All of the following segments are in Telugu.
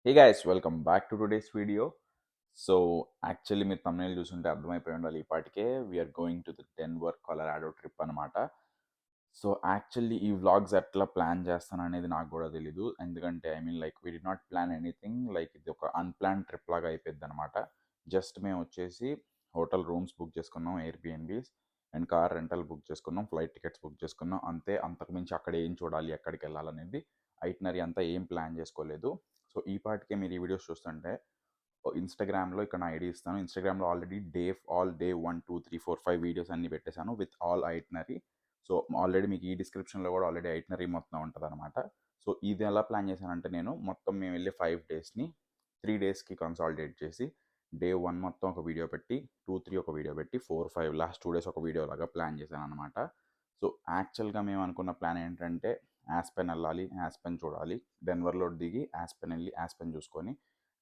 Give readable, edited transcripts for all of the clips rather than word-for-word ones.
Hey guys, welcome back to today's video. So actually మీరు thumbnail చూసుంటే అర్థమైపోయి ఉండాలి ఈ పాటికే we're going to the Denver Colorado trip అనమాట. సో యాక్చువల్లీ ఈ వ్లాగ్స్ ఎట్లా ప్లాన్ చేస్తాననేది నాకు కూడా తెలీదు. ఎందుకంటే like we did not plan anything. Like ఇది ఒక అన్‌ప్లాన్ ట్రిప్ లాగా అయిపోద్ది అనమాట. జస్ట్ మేము వచ్చేసి హోటల్ రూమ్స్ బుక్ చేసుకున్నాం, ఎయిర్‌బిఎన్‌బీస్ అండ్ కార్ రెంటల్ బుక్ చేసుకున్నాం, ఫ్లైట్ టికెట్స్ బుక్ చేసుకున్నాం. అంతే, అంతకు మించి అక్కడ ఏం చూడాలి, ఎక్కడికి వెళ్ళాలనేది ఐటినరీ అంతా ఏం ప్లాన్ చేసుకోలేదు. సో ఈ పాటికే మీరు ఈ వీడియోస్ చూస్తుంటే ఇన్స్టాగ్రామ్లో ఇక్కడ నా ఐడి ఇస్తాను. ఇన్స్టాగ్రామ్లో ఆల్రెడీ ఆల్ డే 1, 2, 3, 4, 5 వీడియోస్ అన్ని పెట్టేశాను with all itinerary. So already మీకు ఈ డిస్క్రిప్షన్లో కూడా ఆల్రెడీ ఐటినరీ మొత్తం ఉంటుంది అనమాట. సో ఇది ఎలా ప్లాన్ చేశానంటే నేను మొత్తం మేము వెళ్ళే 5 డేస్ని 3 డేస్కి కన్సాలిడేట్ చేసి డే 1 మొత్తం ఒక వీడియో పెట్టి, 2, 3 ఒక వీడియో పెట్టి, 4, 5 లాస్ట్ 2 డేస్ ఒక వీడియో లాగా ప్లాన్ చేశాను అనమాట. సో యాక్చువల్గా మేము అనుకున్న ప్లాన్ ఏంటంటే యాస్పెన్ వెళ్ళాలి, యాస్పెన్ చూడాలి, డెన్వర్లో దిగి యాస్పెన్ వెళ్ళి యాస్పెన్ చూసుకొని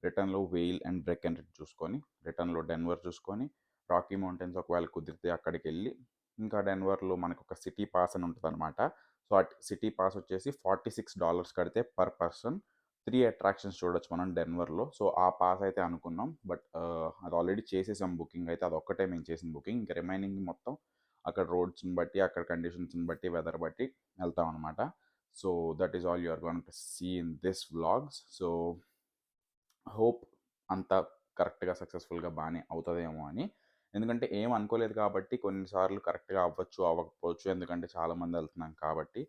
రిటర్న్లో వెయిల్ అండ్ బ్రెక్ అండ్ రిట్ చూసుకొని రిటర్న్లో డెన్వర్ చూసుకొని రాకీ మౌంటైన్స్ ఒకవేళ కుదిరితే అక్కడికి వెళ్ళి ఇంకా డెన్వర్లో మనకు ఒక సిటీ పాస్ అని ఉంటుంది అనమాట. సో ఆ సిటీ పాస్ వచ్చేసి $46 కడితే పర్ పర్సన్ 3 అట్రాక్షన్స్ చూడొచ్చు మనం డెన్వర్లో. సో ఆ పాస్ అయితే అనుకున్నాం, బట్ అది ఆల్రెడీ చేసేసాం బుకింగ్ అయితే. అది ఒక్కటే మేము చేసిన బుకింగ్. ఇంకా రిమైనింగ్ మొత్తం అక్కడ రోడ్స్ని బట్టి, అక్కడ కండిషన్స్ని బట్టి, వెదర్ బట్టి వెళ్తాం అనమాట. So that is all you are going to see in this vlogs. So hope అంతా కరెక్ట్గా సక్సెస్ఫుల్గా బాగానే అవుతుందేమో అని. ఎందుకంటే ఏం అనుకోలేదు కాబట్టి కొన్నిసార్లు కరెక్ట్గా అవ్వచ్చు, అవ్వకపోవచ్చు. ఎందుకంటే చాలామంది వెళ్తున్నాం కాబట్టి.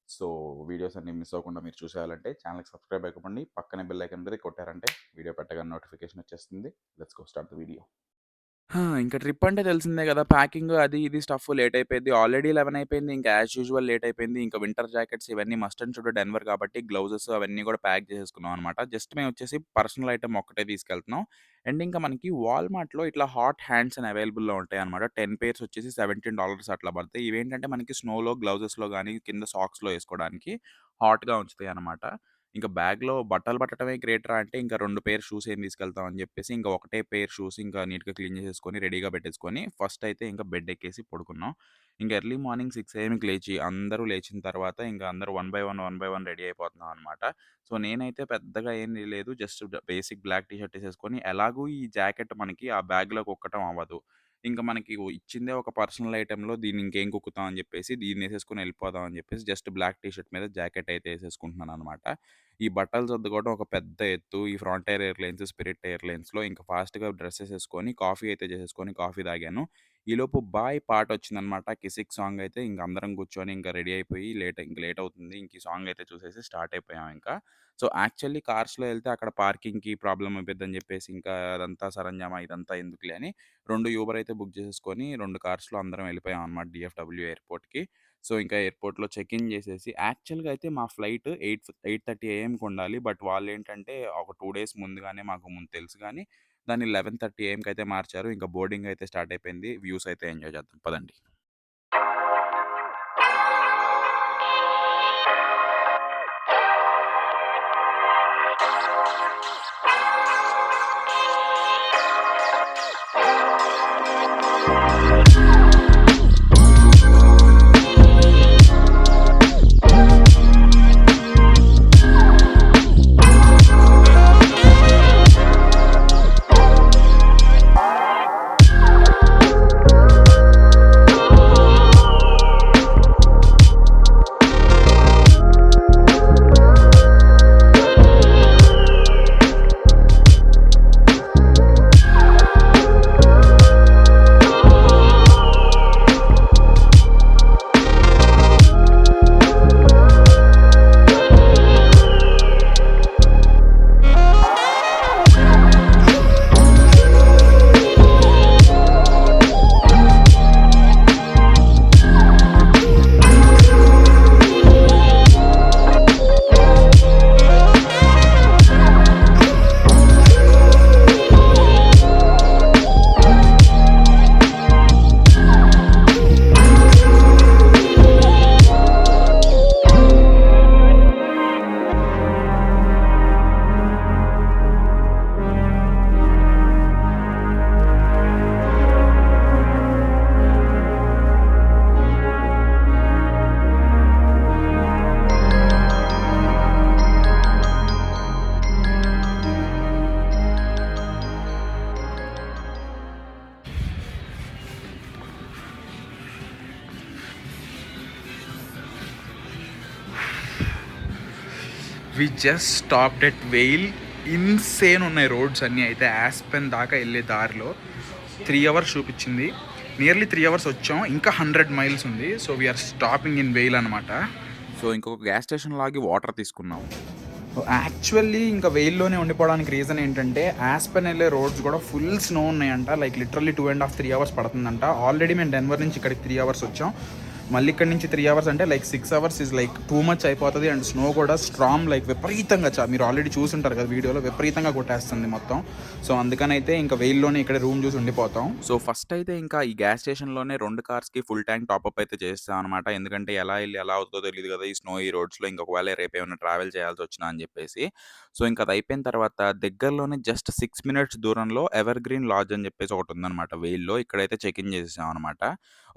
సో వీడియోస్ అన్ని మిస్ అవ్వకుండా మీరు చూసేయాలంటే ఛానల్కి సబ్స్క్రైబ్ అయిపోండి. పక్కనే బెల్ ఐకాన్ మీద కొట్టారంటే వీడియో పెట్టగానే నోటిఫికేషన్ వచ్చేస్తుంది. Let's go start the video. ఇంకా ట్రిప్ అంటే తెలిసిందే గదా! ప్యాకింగ్ అది ఇది స్టఫ్ లేట్ అయిపోద్ది. ఆల్రెడీ 11 అయిపోయింది. ఇంకా యాజ్ యూజువల్ లేట్ అయిపోయింది. ఇంకా వింటర్ జాకెట్స్ ఇవన్నీ మస్ట్ అండ్ షుడ్ డెన్వర్ కాబట్టి గ్లౌజెస్ అవన్నీ కూడా ప్యాక్ చేసేసుకున్నాం అనమాట. జస్ట్ మేము వచ్చేసి పర్సనల్ ఐటెమ్ ఒక్కటే తీసుకెళ్తున్నాం. అండ్ ఇంకా మనకి వాల్‌మార్ట్‌లో ఇట్లా హాట్ హ్యాండ్స్ అని అవైలబుల్‌లో ఉంటాయన్నమాట. 10 పేర్స్ వచ్చేసి $17 అట్లా పడతాయి. ఇవేంటంటే మనకి స్నోలో, గ్లౌజెస్‌లో గానీ, కింద సాక్స్‌లో ఏసుకోవడానికి హాట్‌గా ఉంచుతాయన్నమాట. ఇంకా బ్యాగ్‌లో బట్టలు పట్టడమే గ్రేట్‌రా అంటే ఇంకా 2 పేర్ షూస్ ఏం తీసుకెళ్తాం అని చెప్పేసి ఇంకా ఒకటే పేర్ షూస్ ఇంకా నీట్‌గా క్లీన్ చేసేసుకొని రెడీగా పెట్టేసుకొని ఫస్ట్ అయితే ఇంకా బెడ్ ఎక్కేసి పడుకున్నాం. ఇంక ఎర్లీ మార్నింగ్ 6 ఏఎంకి లేచి అందరూ లేచిన తర్వాత ఇంకా అందరూ వన్ బై వన్ రెడీ అయిపోతున్నాం అనమాట. సో నేనైతే పెద్దగా ఏం లేదు. Just basic black T shirt ఏసేసుకొని ఎలాగూ ఈ జాకెట్ మనకి ఆ బ్యాగ్‌లో కుక్కటం అవ్వదు. ఇంక మనకి ఇచ్చిందే ఒక పర్సనల్ ఐటెమ్‌లో దీన్ని ఇంకేం కుక్కుతాం అని చెప్పేసి దీన్నేసేసుకొని ఎళ్ళిపోదాం అని చెప్పేసి జస్ట్ బ్లాక్ టీ షర్ట్ మీద జాకెట్ అయితే ఏసేసుకుంటున్నాననమాట. ఈ బట్టలు సర్దుకోవడం ఒక పెద్ద ఎత్తు. ఈ ఫ్రాంటియర్ ఎయిర్‌లైన్స్, స్పిరిట్ ఎయిర్‌లైన్స్‌లో ఇంకా ఫాస్ట్‌గా డ్రెస్ ఏసేసుకొని కాఫీ అయితే చేసేసుకొని కాఫీ తాగాను. ఈలోపు 'బాయ్' పాటొచ్చిందనమాట. 'కిసిక్' సాంగ్ అయితే ఇంక అందరం కూర్చొని ఇంకా రెడీ అయిపోయి లేట్ అవుతుంది. ఇంక ఈ సాంగ్ అయితే చూసేసి స్టార్ట్ అయిపోయాం ఇంకా. సో, యాక్చువల్లీ కార్స్‌లో ఎళ్తే అక్కడ పార్కింగ్‌కి ప్రాబ్లమ్ అయిపోద్దని చెప్పేసి ఇంకా అదంతా సరంజామా ఇదంతా ఎందుకులే అని 2 యూబర్ అయితే బుక్ చేసేసుకొని 2 కార్స్‌లో అందరం వెళ్ళిపోయాం అనమాట డీఎఫ్‌డబ్ల్యూ ఎయిర్‌పోర్ట్‌కి. సో, ఇంకా ఎయిర్‌పోర్ట్‌లో చెక్ ఇన్ చేసేసి యాక్చువల్‌గా అయితే మా ఫ్లైట్ 8:30 ఏఎంకి ఉండాలి. బట్ వాళ్ళేంటంటే ఒక 2 డేస్ ముందుగానే మాకు ముందు తెలుసు గానీ దాన్ని 11:30 ఏఎంకి అయితే మార్చారు. ఇంకా బోర్డింగ్ అయితే స్టార్ట్ అయిపోయింది. వ్యూస్ అయితే ఎంజాయ్ చేద్దాం పదండి. We just stopped at Vail. Insane ఉన్నాయి రోడ్స్ అన్నీ. అయితే యాస్పెన్ దాకా వెళ్ళే దారిలో 3 అవర్స్ చూపించింది. నియర్లీ 3 అవర్స్ వచ్చాం. ఇంకా 100 మైల్స్ ఉంది. So we're stopping in Vail అనమాట. సో ఇంకొక గ్యాస్ స్టేషన్ లాగి వాటర్ తీసుకున్నాం. యాక్చువల్లీ ఇంకా వెయిల్లోనే ఉండిపోవడానికి రీజన్ ఏంటంటే యాస్పెన్ వెళ్ళే రోడ్స్ కూడా ఫుల్ స్నో ఉన్నాయంట. లైక్ లిటరల్లీ 2.5-3 అవర్స్ పడుతుందంట. ఆల్రెడీ మేము డెన్వర్ నుంచి ఇక్కడికి 3 అవర్స్ వచ్చాం. మళ్ళీ ఇక్కడ నుంచి 3 అవర్స్ అంటే like 6 hours is like too much అయిపోతుంది. అండ్ స్నో కూడా స్ట్రాంగ్ లైక్ విపరీతంగా మీరు ఆల్రెడీ చూసుంటారు కదా వీడియోలో, విపరీతంగా కొట్టేస్తుంది మొత్తం. సో అందుకనైతే ఇంకా వెయిల్లోనే ఇక్కడ రూమ్ చూసి ఉండిపోతాం. సో ఫస్ట్ అయితే ఇంకా ఈ గ్యాస్ స్టేషన్లోనే 2 కార్స్కి ఫుల్ ట్యాంక్ టాప్అప్ అయితే చేస్తాం అనమాట. ఎందుకంటే ఎలా వెళ్ళి ఎలా అవుతుందో తెలియదు కదా ఈ స్నో ఈ రోడ్స్లో. ఇంకొకవేళ రేపు ఏమైనా ట్రావెల్ చేయాల్సి వచ్చినా అని చెప్పేసి. సో ఇంకా అది అయిపోయిన తర్వాత దగ్గరలోనే జస్ట్ 6 మినిట్స్ దూరంలో ఎవర్ గ్రీన్ లాడ్జ్ అని చెప్పేసి ఒకటి ఉందన్నమాట వెయిల్లో. ఇక్కడైతే చెక్ ఇన్ చేసేసాం అనమాట.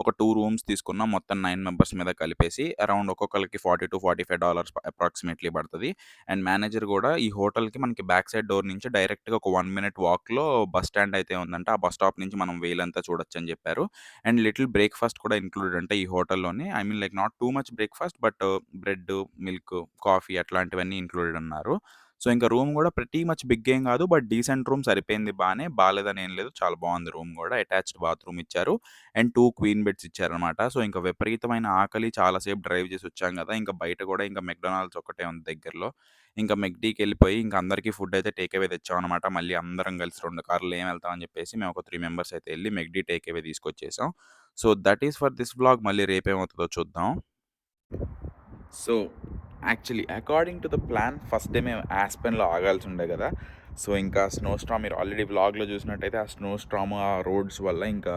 ఒక 2 రూమ్స్ తీసుకున్నాం. మొత్తం 9 మెంబర్స్ మీద కలిపేసి అరౌండ్ ఒక్కొక్కరికి $40-45 అప్రాక్సిమేట్లీ పడుతుంది. అండ్ మేనేజర్ కూడా ఈ హోటల్కి మనకి బ్యాక్ సైడ్ డోర్ నుంచి డైరెక్ట్గా ఒక 1 మినిట్ వాక్లో బస్ స్టాండ్ అయితే ఉందంట. ఆ బస్ స్టాప్ నుంచి మనం వేలంతా చూడొచ్చు అని చెప్పారు. అండ్ లిటిల్ బ్రేక్ఫాస్ట్ కూడా ఇంక్లూడెడ్ అంటే ఈ హోటల్లోనే. I mean like not too much breakfast, but bread, milk, coffee అట్లాంటివన్నీ ఇంక్లూడెడ్ అన్నారు. సో ఇంకా రూమ్ కూడా ప్రతి మచ్ బిగ్ ఏం కాదు, బట్ డీసెంట్ రూమ్ సరిపోయింది. బాలేదని ఏం లేదు, చాలా బాగుంది రూమ్ కూడా. అటాచ్డ్ బాత్రూమ్ ఇచ్చారు అండ్ 2 క్వీన్ బెడ్స్ ఇచ్చారనమాట. సో ఇంకా విపరీతమైన ఆకలి, చాలాసేపు డ్రైవ్ చేసి వచ్చాం కదా, ఇంకా బయట కూడా ఇంకా మెక్డొనాల్డ్స్ ఒక్కటే ఉంది దగ్గరలో. ఇంకా మెక్డీకి వెళ్ళిపోయి ఇంకా అందరికీ ఫుడ్ అయితే టేక్ అవే తెచ్చామన్నమాట. మళ్ళీ అందరం కలిసి 2 కార్లు ఏం వెళ్తామని చెప్పేసి మేము ఒక 3 మెంబర్స్ అయితే వెళ్ళి మెక్డీ టేక్ అవే తీసుకొచ్చేసాం. So that is for this vlog. మళ్ళీ రేపేమవుతుందో చూద్దాం. So actually according to the plan first day మేము యాస్పెన్లో ఆగాల్సి ఉండే కదా. సో ఇంకా స్నో స్ట్రామ్ మీరు ఆల్రెడీ వ్లాగ్లో చూసినట్టయితే ఆ స్నో స్ట్రామ్ ఆ రోడ్స్ వల్ల ఇంకా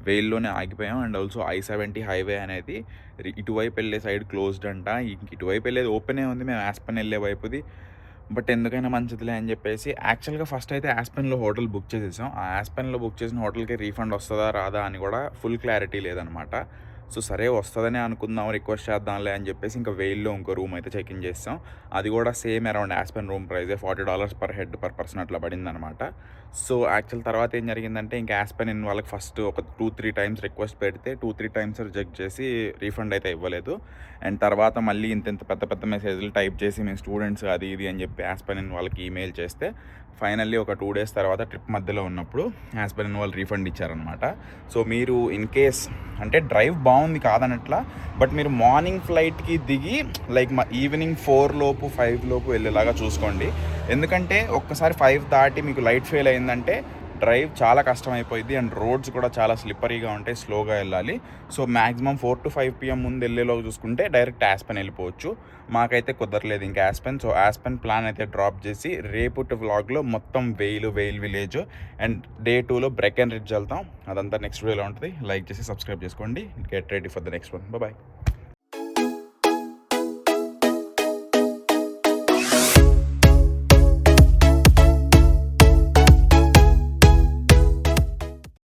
వెయిల్లోనే ఆగిపోయాం. అండ్ ఆల్సో I-70 హైవే అనేది ఇటువైపు వెళ్ళే సైడ్ క్లోజ్డ్ అంట. ఇంక ఇటువైపు వెళ్ళేది ఓపెనే ఉంది, మేము యాస్పెన్ వెళ్ళే వైపుది. బట్ ఎందుకైనా మంచిదిలే అని చెప్పేసి యాక్చువల్గా ఫస్ట్ అయితే యాస్పెన్లో హోటల్ బుక్ చేసేసాం. ఆ యాస్పెన్లో బుక్ చేసిన హోటల్కి రీఫండ్ వస్తుందా రాదా అని కూడా ఫుల్ క్లారిటీ లేదనమాట. సో సరే వస్తుందనే అనుకుందాం, రిక్వెస్ట్ చేద్దాంలే అని చెప్పేసి ఇంకా వెయిల్లో ఇంకో రూమ్ అయితే చెక్ ఇన్ చేస్తాం. అది కూడా సేమ్ అరౌండ్ యాస్పెన్ రూమ్ ప్రైజే $40 పర్ హెడ్ పర్ పర్సన్ అట్లా పడింది అనమాట. సో యాక్చువల్ తర్వాత ఏం జరిగిందంటే ఇంకా యాస్పెన్ ఇన్ వాళ్ళకి ఫస్ట్ ఒక 2-3 టైమ్స్ రిక్వెస్ట్ పెడితే 2-3 టైమ్స్ రిజెక్ట్ చేసి రీఫండ్ అయితే ఇవ్వలేదు. అండ్ తర్వాత మళ్ళీ ఇంత పెద్ద పెద్ద మెసేజ్లు టైప్ చేసి మేము స్టూడెంట్స్ అది ఇది అని చెప్పి యాస్పెన్ ఇన్ వాళ్ళకి ఈమెయిల్ చేస్తే ఫైనల్లీ ఒక 2 డేస్ తర్వాత ట్రిప్ మధ్యలో ఉన్నప్పుడు యాస్పెన్ ఇన్ వాళ్ళు రీఫండ్ ఇచ్చారనమాట. సో మీరు ఇన్ కేస్ అంటే డ్రైవ్ బాగుంది కాదనట్లా, బట్ మీరు మార్నింగ్ ఫ్లైట్కి దిగి లైక్ ఈవినింగ్ 4 లోపు 5 లోపు వెళ్ళేలాగా చూసుకోండి. ఎందుకంటే ఒక్కసారి 5 దాటి మీకు లైట్ ఫెయిల్ అయిందంటే డ్రైవ్ చాలా కష్టమైపోయింది. అండ్ రోడ్స్ కూడా చాలా స్లిప్పరీగా ఉంటాయి, స్లోగా వెళ్ళాలి. సో మ్యాక్సిమం 4 to 5 PM ముందు వెళ్ళేలోకి చూసుకుంటే డైరెక్ట్ యాస్పెన్ వెళ్ళిపోవచ్చు. మాకైతే కుదరలేదు ఇంకా యాస్పెన్. సో యాస్పెన్ ప్లాన్ అయితే డ్రాప్ చేసి రేపటి వ్లాగ్లో మొత్తం వెయిల్ విలేజ్ అండ్ డే 2లో బ్రెకెన్ రిడ్జ్ వెళ్తాం. అదంతా నెక్స్ట్ వీడియోలో ఉంటుంది. లైక్ చేసి సబ్స్క్రైబ్ చేసుకోండి. Get ready for the next one. Bye.